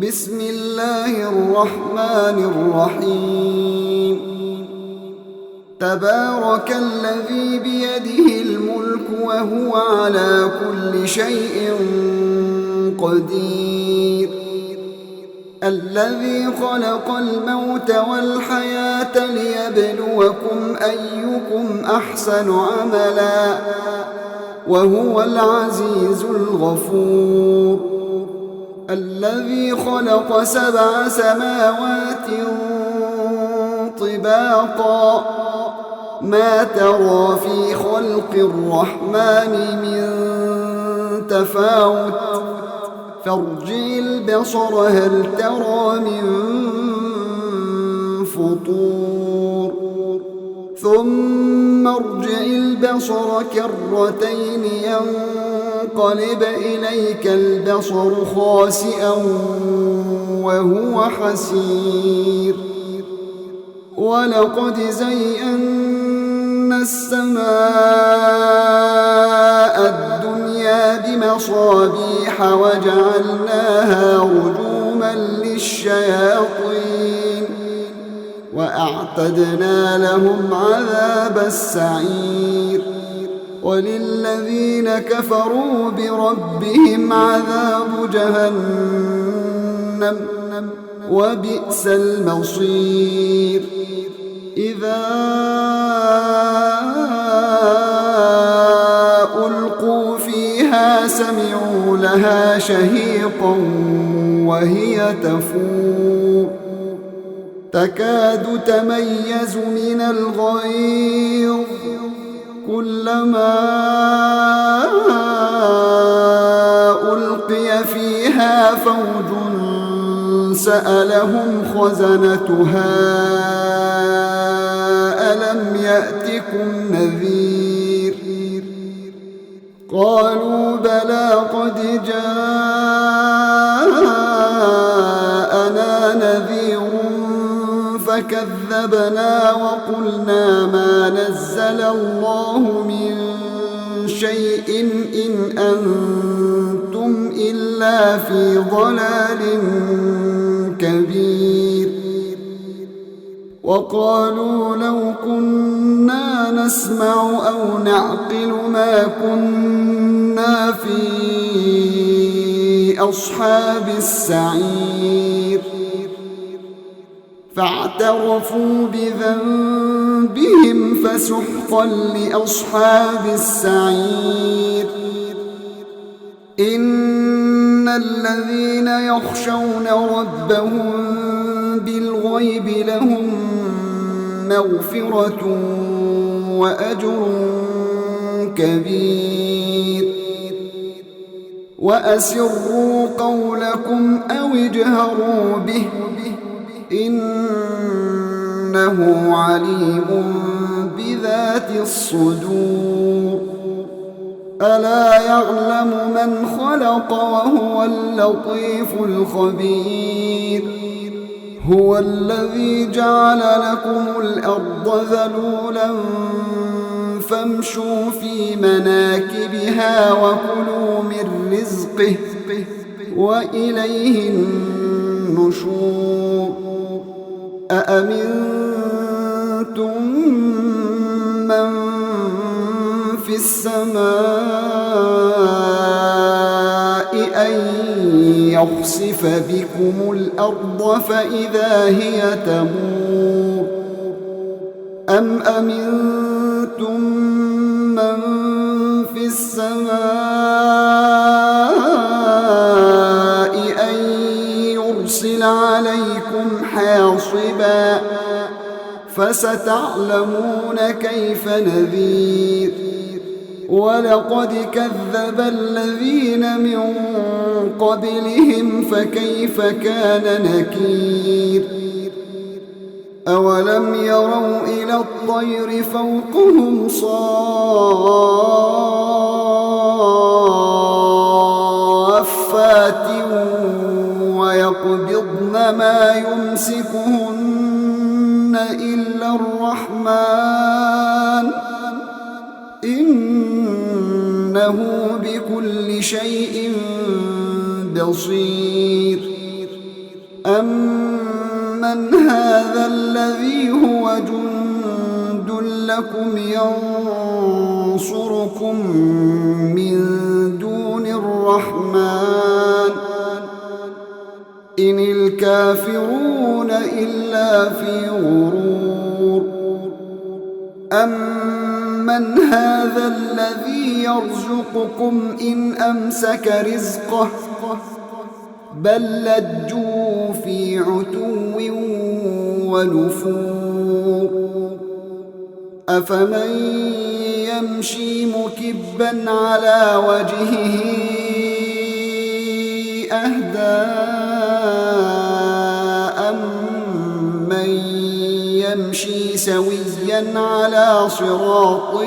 بسم الله الرحمن الرحيم تبارك الذي بيده الملك وهو على كل شيء قدير الذي خلق الموت والحياة ليبلوكم أيكم أحسن عملا وهو العزيز الغفور الذي خلق 7 سماوات طباقا ما ترى في خلق الرحمن من تفاوت فارجع البصر هل ترى من فطور ثم ارجع البصر كرتين ينقلب إليك البصر خاسئا وهو حسير ولقد زينا السماء الدنيا بمصابيح وجعلناها رجوما للشياطين وأعتدنا لهم عذاب السعير وللذين كفروا بربهم عذاب جهنم وبئس المصير إذا ألقوا فيها سمعوا لها شهيقا وهي تفور تكاد تميز من الغيظ كلما ألقي فيها فوج سألهم خزنتها ألم يأتكم نذير قالوا بلى قد جاءنا نذير فكذبنا وقلنا ما نزل الله من شيء إن أنتم إلا في ضلال كبير وقالوا لو كنا نسمع أو نعقل ما كنا في أصحاب السعير فاعترفوا بذنبهم فسحقا لأصحاب السعير إن الذين يخشون ربهم بالغيب لهم مغفرة وأجر كبير وأسروا قولكم أو اجهروا به إنه عليم بذات الصدور ألا يعلم من خلق وهو اللطيف الخبير هو الذي جعل لكم الأرض ذلولا فامشوا في مناكبها وكلوا من رزقه وإليه النشور أأمنتم من في السماء أن يخسف بكم الأرض فإذا هي تمور أم أمنتم من في السماء أن يرسل عليكم حاصبا فستعلمون كيف نذير ولقد كذب الذين من قبلهم فكيف كان نكير أولم يروا إلى الطير فوقهم صافات ويقبضن ما يمسكهن إلا الرحمن إنه بكل شيء بصير أَمَّنْ هَذَا الَّذِي هُوَ جُندٌ لَكُمْ يَنصُرُكُم مِّن دُونِ الرَّحْمَٰنِ إِنِ الْكَافِرُونَ إِلَّا فِي غُرُورٍ أَمَّنْ هَذَا الَّذِي يَرْزُقُكُمْ إِنْ أَمْسَكَ رِزْقَهُ بَل لَّجُّوا فِي عُتُوٍّ وَنُفُورٍ أَفَمَن يَمْشِي مُكِبًّا عَلَىٰ وَجْهِهِ أَهْدَىٰ أَمَّن يَمْشِي سَوِيًّا عَلَىٰ صِرَاطٍ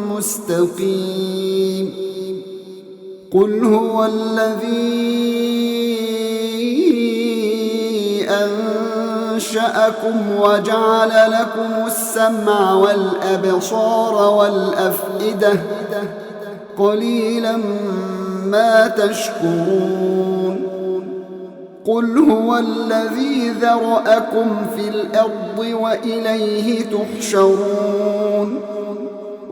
مُّسْتَقِيمٍ قُلْ هُوَ الَّذِي أَنشَأَكُمْ وَجَعَلَ لَكُمُ السَّمْعَ وَالْأَبْصَارَ وَالْأَفْئِدَةَ قَلِيلًا مَا تَشْكُرُونَ قُلْ هُوَ الَّذِي ذَرَأَكُمْ فِي الْأَرْضِ وَإِلَيْهِ تُحْشَرُونَ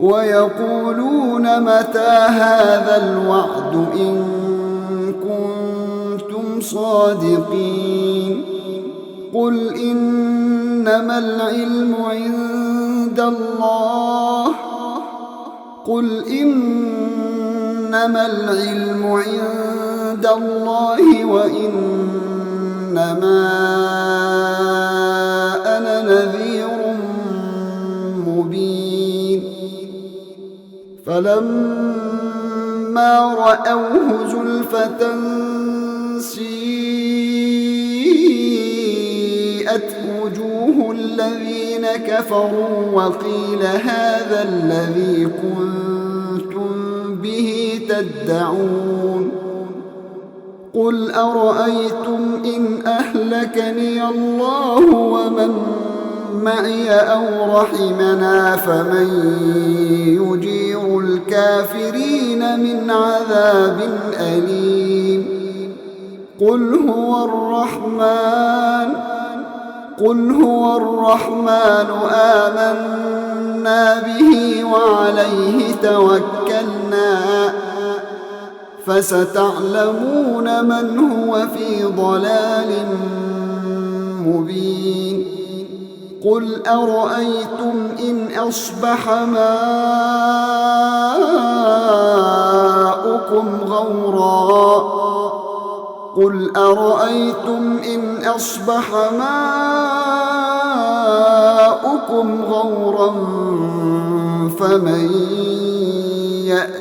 وَيَقُولُونَ مَتَىٰ هَٰذَا الْوَعْدُ إِن كُنتُمْ صَادِقِينَ قُلْ إِنَّمَا الْعِلْمُ عِندَ اللَّهِ وَإِنَّمَا أَنَا نَذِيرٌ مُّبِينٌ فَلَمَّا رَأَوْهُ زُلْفَةً سِيئَتْ وُجُوهُ الَّذِينَ كَفَرُوا وَقِيلَ هَٰذَا الَّذِي كُنتُم بِهِ تَدَّعُونَ قُلْ أَرَأَيْتُمْ إِنْ أَهْلَكَنِيَ اللَّهُ وَمَن مَّعِيَ أَوْ رَحِمَنَا فَمَن يُجِيرُ الْكَافِرِينَ مِنْ عَذَابٍ أَلِيمٍ قُلْ هُوَ الرَّحْمَٰنُ آمَنَّا بِهِ وَعَلَيْهِ تَوَكَّلْنَا فَسَتَعْلَمُونَ مَنْ هُوَ فِي ضَلَالٍ مُّبِينٍ قُلْ أَرَأَيْتُمْ إِنْ أَصْبَحَ مَاؤُكُمْ غَوْرًا فَمَن يَأْتِيكُم